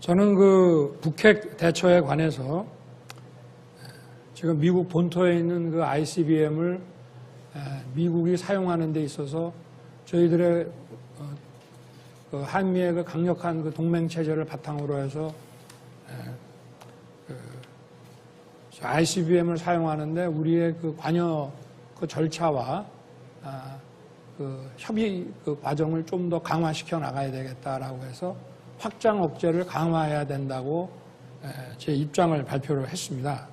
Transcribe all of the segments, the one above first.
저는 그 북핵 대처에 관해서 지금 미국 본토에 있는 그 ICBM을 미국이 사용하는 데 있어서 저희들의 그 한미의 그 강력한 그 동맹 체제를 바탕으로 해서 ICBM을 사용하는데 우리의 그 관여 그 절차와 그 협의 그 과정을 좀 더 강화시켜 나가야 되겠다라고 해서 확장 억제를 강화해야 된다고 제 입장을 발표를 했습니다.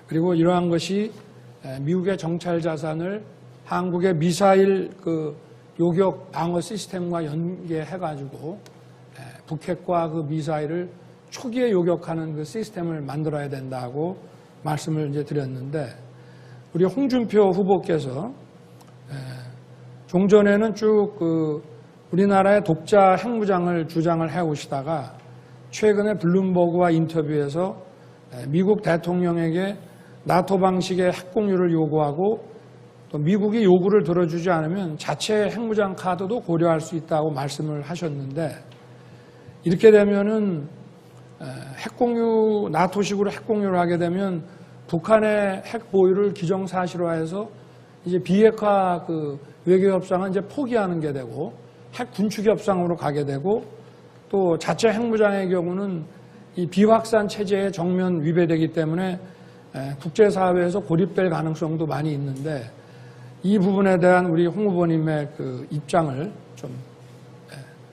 그리고 이러한 것이 미국의 정찰 자산을 한국의 미사일 그 요격 방어 시스템과 연계해가지고 북핵과 그 미사일을 초기에 요격하는 그 시스템을 만들어야 된다고 말씀을 이제 드렸는데, 우리 홍준표 후보께서 종전에는 쭉 그 우리나라의 독자 핵무장을 주장을 해오시다가 최근에 블룸버그와 인터뷰에서 미국 대통령에게 나토 방식의 핵공유를 요구하고 또 미국이 요구를 들어주지 않으면 자체 핵무장 카드도 고려할 수 있다고 말씀을 하셨는데, 이렇게 되면은 핵공유, 나토식으로 핵공유를 하게 되면 북한의 핵 보유를 기정사실화해서 이제 비핵화 그 외교 협상은 이제 포기하는 게 되고 핵 군축 협상으로 가게 되고, 또 자체 핵무장의 경우는 이 비확산 체제의 정면 위배되기 때문에 국제사회에서 고립될 가능성도 많이 있는데, 이 부분에 대한 우리 홍 후보님의 그 입장을 좀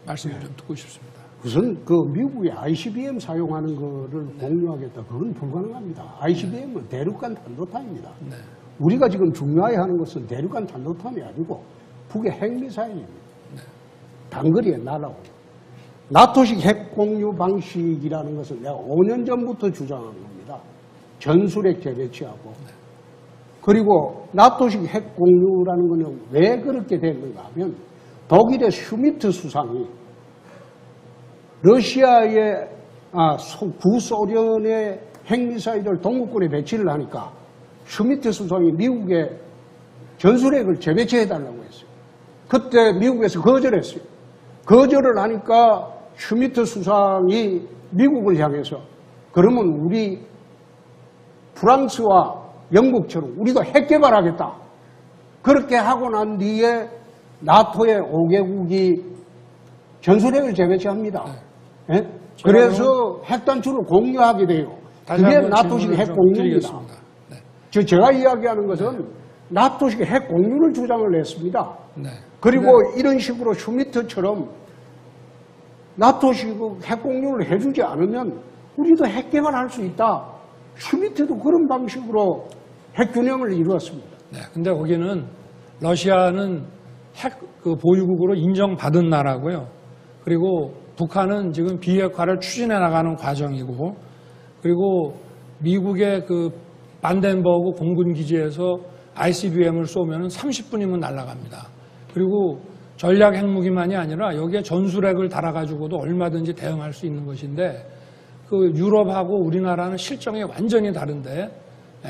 말씀을 좀 듣고 싶습니다. 우선 그 미국이 ICBM 사용하는 거를 공유하겠다, 그건 불가능합니다. ICBM은 대륙간 탄도탄입니다. 네. 우리가 지금 중요해 하는 것은 대륙간 탄도탄이 아니고 북의 핵미사일입니다. 네. 단거리에 날아오는. 나토식 핵 공유 방식이라는 것은 내가 5년 전부터 주장한 겁니다. 전술핵 재배치하고. 네. 그리고 나토식 핵 공유라는 것은 왜 그렇게 됐는가 하면 독일의 슈미트 수상이 러시아의 구소련의 핵미사일을 동구권에 배치를 하니까 슈미트 수상이 미국에 전술핵을 재배치해달라고 했어요. 그때 미국에서 거절했어요. 거절을 하니까 슈미트 수상이 미국을 향해서 그러면 우리 프랑스와 영국처럼 우리도 핵 개발하겠다. 그렇게 하고 난 뒤에 나토의 5개국이 전술핵을 재배치합니다. 네? 그래서 핵단추를 공유하게 돼요. 그게 나토식 핵 공유입니다. 네. 제가 이야기하는 것은 나토식 핵 공유를 주장을 했습니다. 네. 그리고 이런 식으로 슈미트처럼 나토식 핵 공유를 해주지 않으면 우리도 핵 개발할 수 있다. 슈미트도 그런 방식으로 핵 균형을 이루었습니다. 네. 근데 거기는 러시아는 핵 그 보유국으로 인정받은 나라고요. 그리고 북한은 지금 비핵화를 추진해 나가는 과정이고, 그리고 미국의 그 반덴버그 공군 기지에서 ICBM을 쏘면 30분이면 날아갑니다. 그리고 전략 핵무기만이 아니라 여기에 전술핵을 달아가지고도 얼마든지 대응할 수 있는 것인데, 그 유럽하고 우리나라는 실정이 완전히 다른데,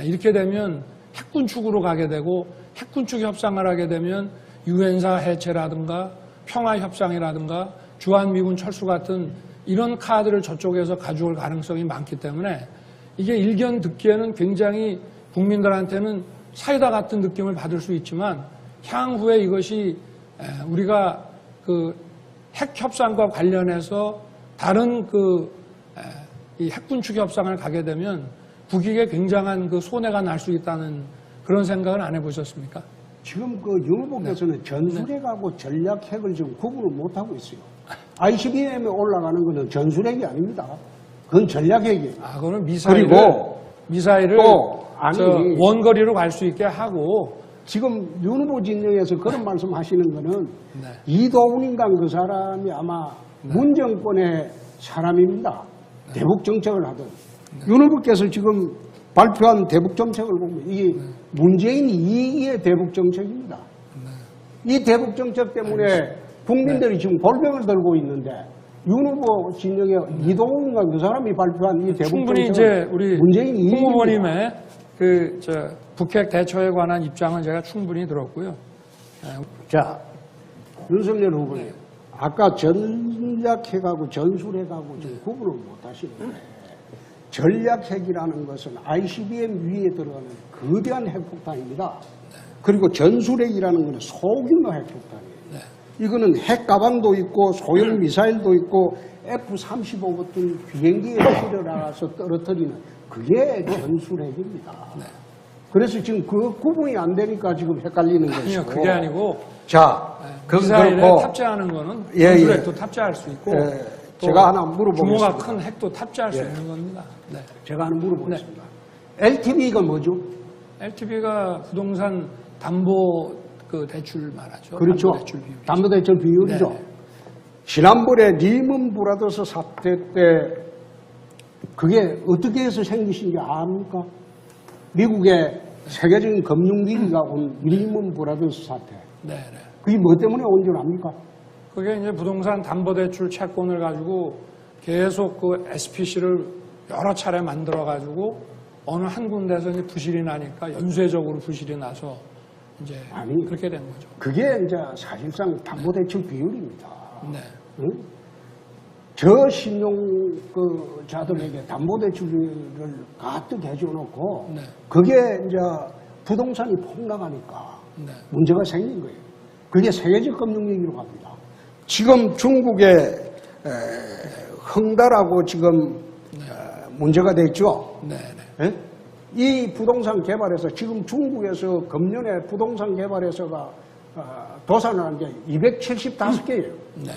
이렇게 되면 핵군축으로 가게 되고, 핵군축 협상을 하게 되면 유엔사 해체라든가 평화협상이라든가 주한미군 철수 같은 이런 카드를 저쪽에서 가져올 가능성이 많기 때문에 이게 일견 듣기에는 굉장히 국민들한테는 사이다 같은 느낌을 받을 수 있지만, 향후에 이것이 우리가 그 핵 협상과 관련해서 다른 이 핵군축 협상을 가게 되면 국익에 굉장한 그 손해가 날 수 있다는 그런 생각은 안 해보셨습니까? 지금 그 윤 후보께서는 전술핵하고 전략핵을 지금 구분을 못하고 있어요. ICBM에 올라가는 것은 전술핵이 아닙니다. 그건 전략핵이에요. 그거는 그리고 미사일을 또 원거리로 갈 수 있게 하고. 지금 윤 후보 진영에서 그런 말씀 하시는 거는 네. 이도훈인간 그 사람이 아마 문 정권의 사람입니다. 대북 정책을 하던. 윤 후보께서 지금 발표한 대북 정책을 보면 이게 문재인 2기의 대북 정책입니다. 이 대북 정책 때문에 국민들이 지금 골병을 들고 있는데, 윤 후보 진영의 이동훈과 그 사람이 발표한 이 대북 충분히 정책은 이제 우리 문재인 2기입니다. 홍 후보님의 북핵 대처에 관한 입장은 제가 충분히 들었고요. 자, 윤석열 후보님, 아까 전략핵하고 전술핵하고 지금 구분을 못 하시는데 전략핵이라는 것은 ICBM 위에 들어가는 거대한 핵폭탄입니다. 그리고 전술핵이라는 것은 소규모 핵폭탄이에요. 이거는 핵가방도 있고 소형 미사일도 있고 F-35 같은 비행기에 실어 나가서 떨어뜨리는 그게 전술핵입니다. 그래서 지금 그 구분이 안 되니까 지금 헷갈리는 것이고. 아니요, 그게 아니고 자, 미사일에 그렇고 탑재하는 거는 예, 전술핵도 탑재할 수 있고 또 제가 하나 물어보겠습니다. 규모가 큰 핵도 탑재할 수 있는 겁니다. 네. 제가 하나 물어보겠습니다. LTV가 뭐죠? LTV가 부동산 담보 그 대출 말하죠. 그렇죠. 담보대출 비율. 담보대출 비율이죠. 네. 지난번에 리먼 브라더스 사태 때 그게 어떻게 해서 생기신 게 압니까? 미국의 세계적인 금융위기가 온 리먼 브라더스 사태. 네. 그게 뭐 때문에 온 줄 압니까? 그게 이제 부동산 담보대출 채권을 가지고 계속 그 SPC를 여러 차례 만들어 가지고 어느 한 군데서 이제 부실이 나니까 연쇄적으로 부실이 나서 이제 아니, 그렇게 된 거죠. 그게 이제 사실상 담보대출 비율입니다. 네. 응? 저신용자들에게 담보대출을 가득 해줘놓고 네. 그게 이제 부동산이 폭락하니까 네. 문제가 생긴 거예요. 그게 세계적 금융위기로 갑니다. 지금 중국의 흥다라고 지금 문제가 됐죠. 네. 예? 이 부동산 개발에서 지금 중국에서 금년에 부동산 개발에서가 도산을 한 게 275개예요. 네.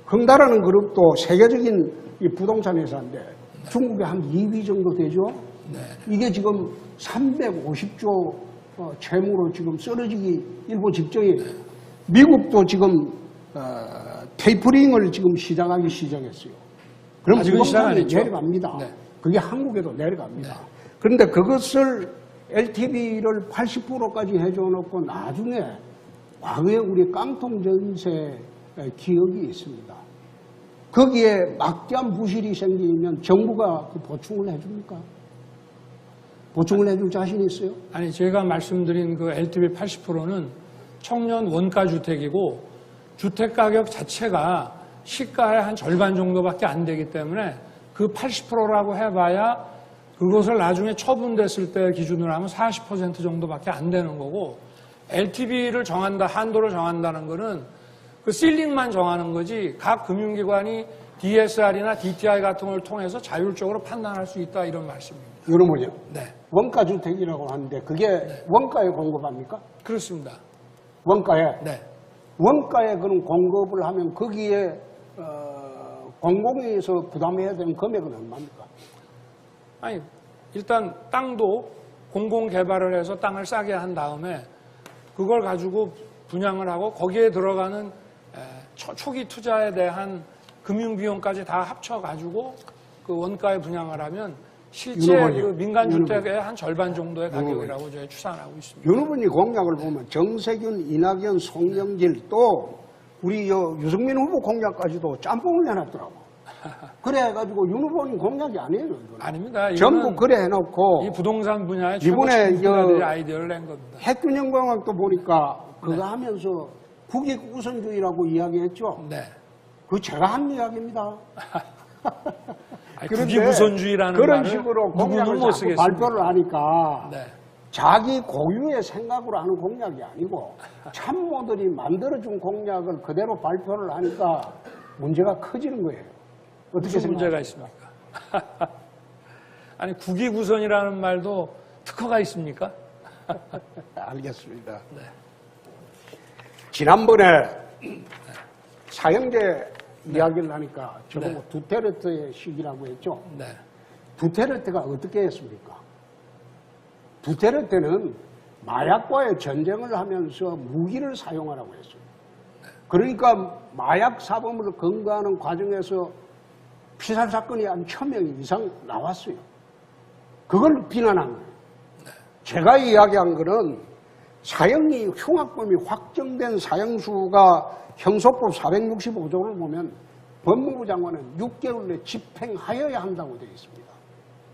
흥다라는 그룹도 세계적인 이 부동산 회사인데 중국에 한 2위 정도 되죠. 네. 이게 지금 350조 채무로 지금 쓰러지기 일보 직전이에요. 미국도 지금 테이퍼링을 지금 시작했어요. 그럼 아직은 시작 안 부동산이 했죠. 내려갑니다. 네. 그게 한국에도 내려갑니다. 그런데 그것을 LTV를 80%까지 해줘놓고 나중에 과거에 우리 깡통전세 기억이 있습니다. 거기에 막대한 부실이 생기면 정부가 그 보충을 해줍니까? 보충을 해줄 자신이 있어요? 아니 제가 말씀드린 그 LTV 80%는 청년 원가 주택이고 주택 가격 자체가 시가의 한 절반 정도밖에 안 되기 때문에 그 80%라고 해봐야 그것을 나중에 처분됐을 때 기준으로 하면 40% 정도밖에 안 되는 거고 LTV를 정한다, 한도를 정한다는 거는 그 실링만 정하는 거지 각 금융기관이 DSR이나 DTI 같은 걸 통해서 자율적으로 판단할 수 있다 이런 말씀입니다. 여러분요. 네. 원가주택이라고 하는데 그게 원가에 공급합니까? 그렇습니다. 원가에? 네. 원가에 그런 공급을 하면 거기에 공공에서 부담해야 되는 금액은 얼마입니까? 아니 일단 땅도 공공 개발을 해서 땅을 싸게 한 다음에 그걸 가지고 분양을 하고 거기에 들어가는 초기 투자에 대한 금융 비용까지 다 합쳐 가지고 그 원가에 분양을 하면 실제 그 민간 주택의 한 절반 정도의 가격이라고 저희 추산하고 있습니다. 윤 후보님 공약을 보면 정세균, 이낙연, 송영길 또 우리 유승민 후보 공약까지도 짬뽕을 내놨더라고. 그래가지고 윤 후보님 공약이 아니에요. 이거는. 아닙니다. 전부 그래 해놓고 이 부동산 분야에 이번에 최고 아이디어를 낸 겁니다. 핵균형 공약도 보니까 그거 하면서 국익 우선주의라고 이야기했죠. 네. 그거 제가 한 이야기입니다. 국익 우선주의라는 그런 말을 식으로 누구는 공약을 못 자꾸 쓰겠습니다. 발표를 하니까 네. 자기 고유의 생각으로 하는 공약이 아니고 참모들이 만들어준 공약을 그대로 발표를 하니까 문제가 커지는 거예요. 어떻게 무슨 문제가 생각하십니까? 있습니까? 아니 국익 우선이라는 말도 특허가 있습니까? 알겠습니다. 네. 지난번에 사형제 이야기를 하니까 저보고 네. 두테르테의 시기라고 했죠. 네. 두테르테가 어떻게 했습니까? 두테르테는 마약과의 전쟁을 하면서 무기를 사용하라고 했어요. 그러니까 마약 사범을 검거하는 과정에서 피살 사건이 한 1000명 이상 나왔어요. 그걸 비난한 거예요. 제가 이야기한 거는 사형이 흉악범이 확정된 사형수가 형소법 465조를 보면 법무부 장관은 6개월 내 집행하여야 한다고 되어 있습니다.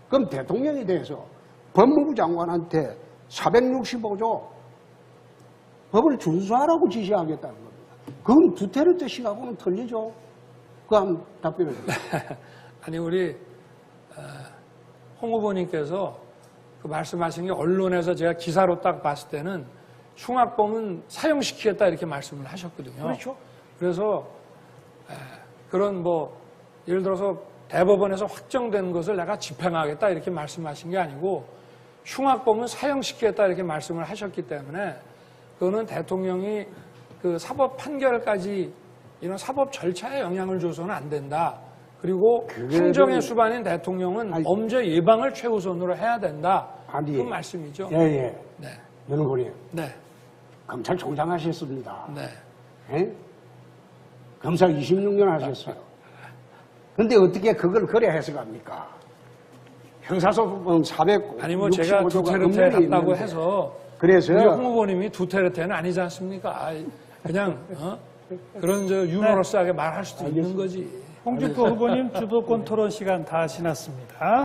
그럼 대통령에 대해서 법무부 장관한테 465조 법을 준수하라고 지시하겠다는 겁니다. 그건 두테르테 시각하고는 틀리죠. 그 한번 답변을 해주세요. 아니 우리 홍 후보님께서 그 말씀하신 게 언론에서 제가 기사로 딱 봤을 때는 흉악범은 사형시키겠다 이렇게 말씀을 하셨거든요. 그렇죠. 그래서 그런 뭐 예를 들어서 대법원에서 확정된 것을 내가 집행하겠다 이렇게 말씀하신 게 아니고 흉악범은 사형시키겠다 이렇게 말씀을 하셨기 때문에 그거는 대통령이 그 사법 판결까지 이런 사법 절차에 영향을 줘서는 안 된다. 그리고 행정의 수반인 대통령은 아니, 범죄 예방을 최우선으로 해야 된다. 아니, 그 말씀이죠. 예, 예. 네. 윤 후보님, 네. 검찰총장 하셨습니다. 네. 예? 검사 26년 하셨어요. 근데 어떻게 그걸 그래 해석합니까? 형사소송은 465조가 아니 뭐 제가 두테르테 갔다고 해서 그래서 우리 홍 후보님이 두테르테는 아니지 않습니까? 아이, 그냥 그런 저 유머러스하게 말할 수도 있는 거지. 홍준표 후보님 주도권 토론 시간 다 지났습니다.